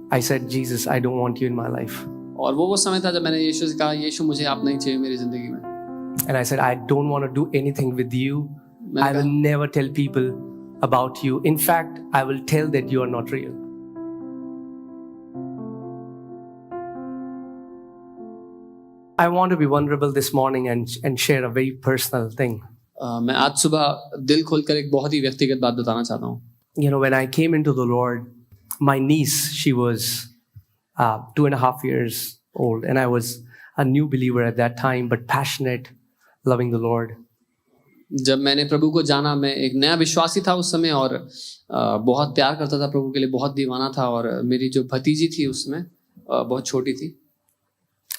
I said, Jesus, I don't want you in my life. और वो समय था जब मैंने यीशु से कहा, यीशु मुझे आप नहीं चाहिए मेरी जिंदगी में. And I said, I don't want to do anything with you. मैंने I will कहा, never tell people about you. In fact, I will tell that you are not real. I want to be vulnerable this morning and share a very personal thing. मैं आज सुबह दिल खोलकर एक बहुत ही व्यक्तिगत बात बताना चाहता हूँ. You know, when I came into the Lord, my niece, she was 2.5 years old, and I was a new believer at that time, but passionate, loving the Lord. जब मैंने प्रभु को जाना, मैं एक नया विश्वासी था उस समय और बहुत प्यार करता था प्रभु के लिए, बहुत दीवाना था. और मेरी जो भतीजी थी उसमें बहुत छोटी थी.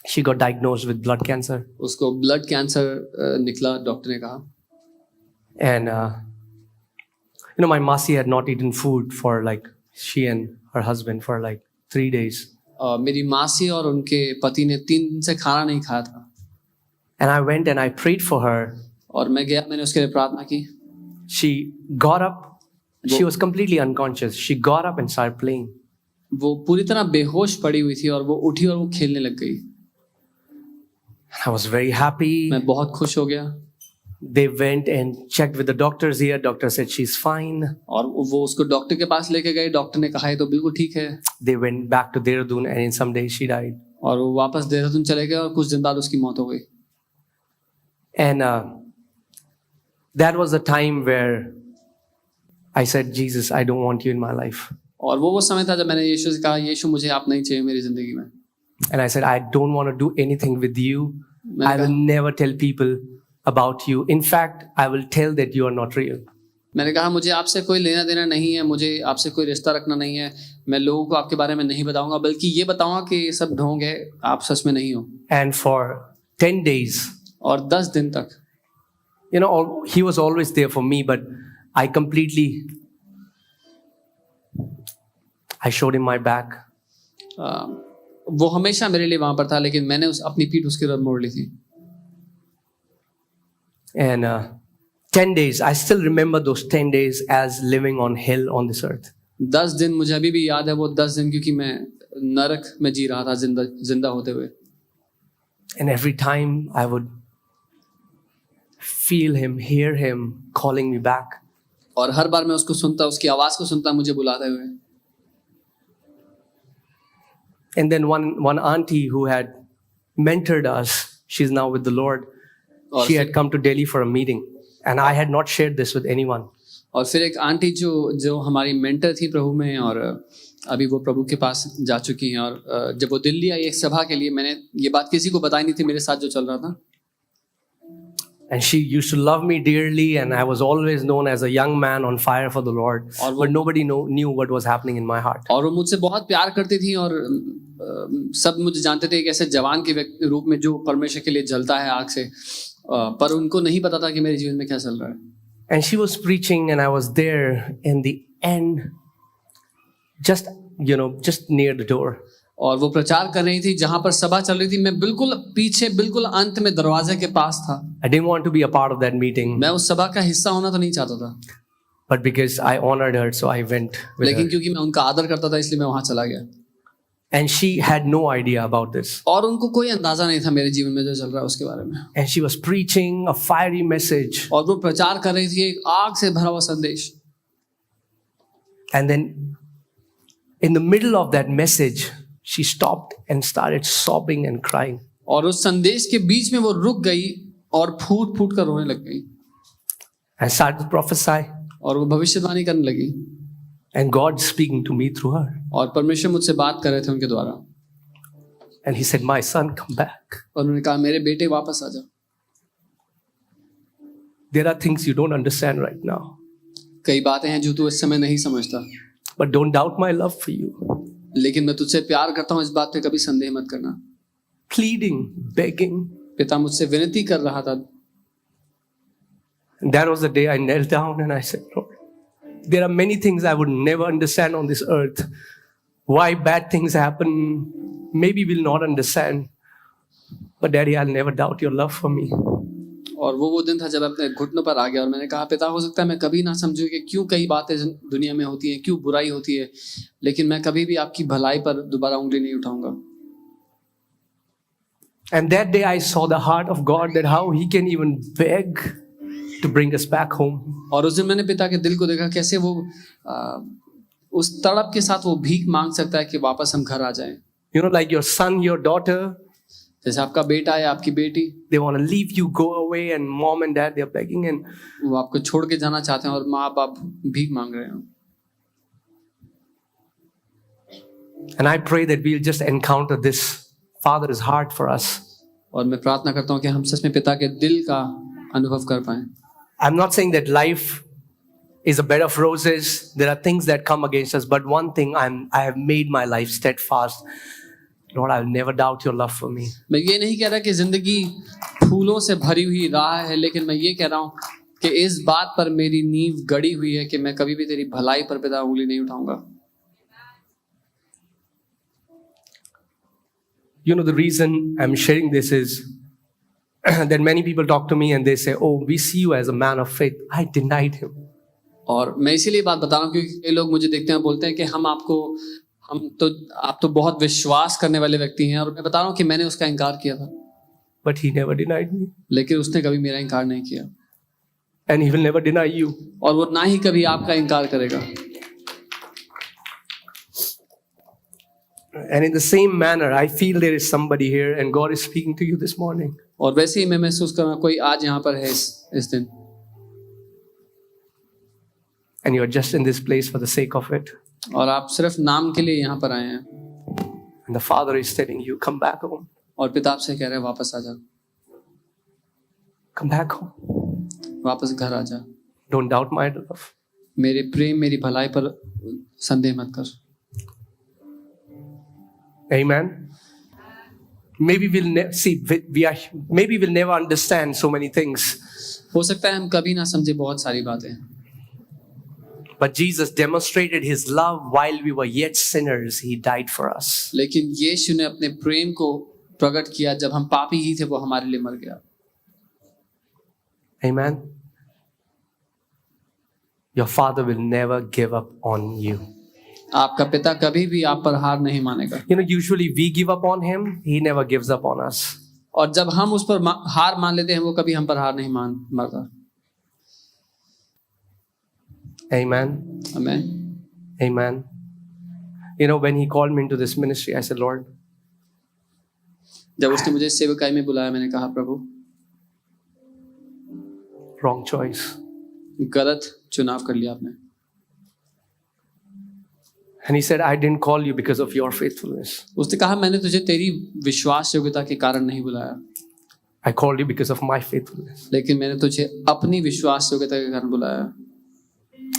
She got diagnosed with blood cancer. उसको ब्लड कैंसर निकला, डॉक्टर ने कहा. And, you know, my Masi had not eaten food for she and her husband for 3 days. मेरी मासी और उनके पति ने 3 दिन से खाना नहीं खाया था. And I went and I prayed for her. और मैं गया, मैंने उसके लिए प्रार्थना की. She got up. She was completely unconscious. She got up and started playing. वो पूरी तरह बेहोश पड़ी हुई थी और वो उठी और वो खेलने लग गई. I was very happy. मैं बहुत खुश हो गया. They went and checked with the doctors here. Doctor said she's fine. और वो उसको डॉक्टर के पास लेके गए. डॉक्टर ने कहा ये तो बिल्कुल ठीक है. They went back to Dehradun and in some days she died. और वो वापस देहरादून चले गए और कुछ दिन बाद उसकी मौत हो गई. And that was the time where I said, Jesus, I don't want you in my life. और वो समय था जब मैंने यीशु से कहा, यीशु मुझे आप नहीं चाहिए मेरी जिंदगी में. And I said, I don't want to do anything with you. मैंने I will कहा, never tell people about you. In fact, I will tell that you are not real. मैंने कहा मुझे आपसे कोई लेना देना नहीं है, मुझे आपसे कोई रिश्ता रखना नहीं है. मैं लोगों को आपके बारे में नहीं बताऊंगा, बल्कि ये बताऊंगा कि ये सब ढोंग है, आप सच में नहीं हो. And for 10 days, और 10 दिन तक, you know, he was always there for me, but I showed him my back. वो हमेशा मेरे लिए वहां पर था, लेकिन मैंने अपनी पीठ उसके तरफ मोड़ ली थी. And 10 days, I still remember those 10 days as living on hell on this earth. 10 दिन मुझे अभी भी याद है, वो 10 दिन, क्योंकि मैं नरक में जी रहा था जिंदा होते हुए. And every time I would feel him, hear him calling me back. और हर बार मैं उसको सुनता, उसकी आवाज को सुनता, मुझे बुलाते हुए. And then one auntie who had mentored us, she's now with the Lord. She had come to Delhi for a meeting, and I had not shared this with anyone. और फिर एक आंटी जो हमारी मेंटर थी प्रभु में, और अभी वो प्रभु के पास जा चुकी हैं. और जब वो दिल्ली आई एक सभा के लिए, मैंने ये बात किसी को बताई नहीं थी मेरे साथ जो चल रहा था. And she used to love me dearly, and I was always known as a young man on fire for the Lord. But nobody knew what was happening in my heart. और वो मुझसे बहुत प्यार करती थी, और सब मुझे जानते थे एक ऐसे जवान के रूप में जो परमेश्वर के लिए जलता है आग से. पर उनको नहीं पता था कि मेरे जीवन में क्या चल रहा है. And she was preaching, and I was there in the end, just near the door. और वो प्रचार कर रही थी जहां पर सभा चल रही थी. मैं बिल्कुल पीछे, बिल्कुल अंत में दरवाजे के पास था. I didn't want to be a part of that meeting. मैं उस सभा का हिस्सा होना तो नहीं चाहता था. But because I honored her, so I went with लेकिन her. क्योंकि मैं उनका आदर करता था, इसलिए मैं वहां चला गया. And she had no idea about this. और उनको कोई अंदाजा नहीं था मेरे जीवन में जो चल रहा है उसके बारे में. And she was preaching a fiery message. और वो प्रचार कर रही थी एक आग से भरा हुआ संदेश. And then in the middle of that message, she stopped and started sobbing and crying. और उस संदेश के बीच में वो रुक गई और फूट फूट कर रोने लग गई. And started to prophesy. और वो भविष्यवाणी करने लगी. And God speaking to me through her. और परमेश्वर मुझसे बात कर रहे थे उनके द्वारा. And he said, my son, come back. और उन्होंने कहा मेरे बेटे वापस आ जा. There are things you don't understand right now. कई बातें हैं जो तू इस समय नहीं समझता. But don't doubt my love for you. लेकिन मैं तुझसे प्यार करता हूँ, इस बात पे कभी संदेह मत करना. Pleading, begging. पिता मुझसे विनती कर रहा था. And that was the day I knelt down and I said, Lord, there are many things I would never understand on this earth. Why bad things happen, maybe we'll not understand. But Daddy, I'll never doubt your love for me. और वो दिन था जब मैं अपने घुटनों पर आ गया और मैंने कहा पिता हो सकता है मैं कभी ना समझूं कि क्यों कई बातें दुनिया में होती हैं, क्यों बुराई होती है, लेकिन मैं कभी भी आपकी भलाई पर दोबारा उंगली नहीं उठाऊंगा. And that day I saw the heart of God, that how He can even beg to bring us back home. और उस दिन मैंने पिता के दिल को देखा कैसे वो उस तड़प के साथ वो भीख मांग सकता है कि वापस हम घर आ जाएं. You know, like your son, your daughter, जैसे आपका बेटा है, आपकी बेटी, they want to leave you, go away, and mom and dad, they're begging, and वो आपको छोड़ के जाना चाहते हैं और माँ बाप भीख मांग रहे हैं. and I pray that we'll just encounter this Father's heart for us. और मैं प्रार्थना करता हूँ कि हम सच में पिता के दिल का अनुभव कर पाएं. I'm not saying that life is a bed of roses. There are things that come against us, but one thing I have made my life steadfast. Lord, I will never doubt your love for me. मैं ये नहीं कह रहा कि जिंदगी फूलों से भरी हुई राह है, लेकिन मैं ये कह रहा हूँ कि इस बात पर मेरी नींव गड़ी हुई है कि मैं कभी भी तेरी भलाई पर पिता उंगली नहीं उठाऊंगा. You know, the reason I'm sharing this is that many people talk to me and they say, oh, we see you as a man of faith. I denied him. और मैं इसीलिए बात बता रहा हूँ क्योंकि कई लोग मुझे देखते हैं बोलते हैं कि आप तो बहुत विश्वास करने वाले व्यक्ति हैं, और मैं बता रहा हूँ कि मैंने उसका इनकार किया था. But he never denied me. लेकिन उसने कभी मेरा इनकार नहीं किया. And he will never deny you. और वो ना ही कभी आपका इनकार करेगा. And in the same manner, I feel there is somebody here and God is speaking to you this morning. और वैसे ही मैं महसूस कर रहा हूँ कोई आज यहाँ पर है इस दिन. And you are just in this place for the sake of it. और आप सिर्फ नाम के लिए यहाँ पर आए हैं. And the Father is telling you, come back home. और पिता आपसे कह रहे हैं वापस आ जा. Come back home. वापस घर आ जा. Don't doubt my love. मेरे प्रेम, मेरी भलाई पर संदेह मत कर. Amen. Maybe maybe we'll never understand so many things. हो सकता है हम कभी ना समझे बहुत सारी बातें. But Jesus demonstrated his love while we were yet sinners. He died for us. लेकिन यीशु ने अपने प्रेम को प्रकट किया जब हम पापी ही थे, वो हमारे लिए मर गया. Amen. Your Father will never give up on you. आपका पिता कभी भी आप पर हार नहीं मानेगा. You know, usually we give up on him. He never gives up on us. और जब हम उस पर हार मान लेते हैं, वो कभी हम पर हार नहीं मानता. Amen. Amen. Amen. You know, when he called me into this ministry, I said, Lord, जब उसने मुझे सेवकाई में बुलाया, मैंने कहा प्रभु, wrong choice. गलत चुनाव कर लिया आपने. And he said, I didn't call you because of your faithfulness. उसने कहा मैंने तुझे तेरी विश्वास योग्यता के कारण नहीं बुलाया. I called you because of my faithfulness. लेकिन मैंने तुझे अपनी विश्वास योग्यता के कारण बुलाया.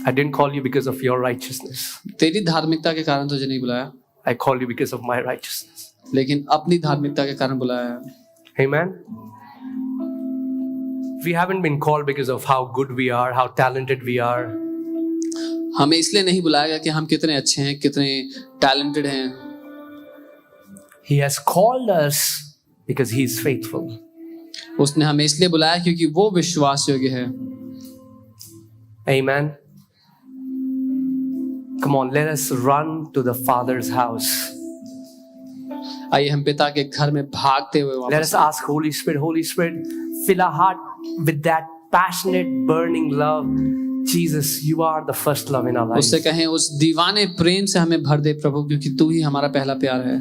I didn't call you because of your righteousness. तेरी धार्मिकता के कारण तुझे नहीं बुलाया. I called you because of my righteousness. लेकिन अपनी धार्मिकता के कारण बुलाया. Amen. We haven't been called because of how good we are, how talented we are. हमें इसलिए नहीं बुलाया गया कि हम कितने अच्छे हैं, कितने टैलेंटेड हैं. He has called us because he is faithful. उसने हमें इसलिए बुलाया क्योंकि वो विश्वास योग्य है. Amen. Come on, let us run to the Father's house. आइए हम पिता के घर में भागते हुए Let वापस us ask Holy Spirit, fill our heart with that passionate, burning love. Jesus, you are the first love in our lives. उससे कहें उस दीवाने प्रेम से हमें भर दे प्रभु, क्योंकि तू ही हमारा पहला प्यार है.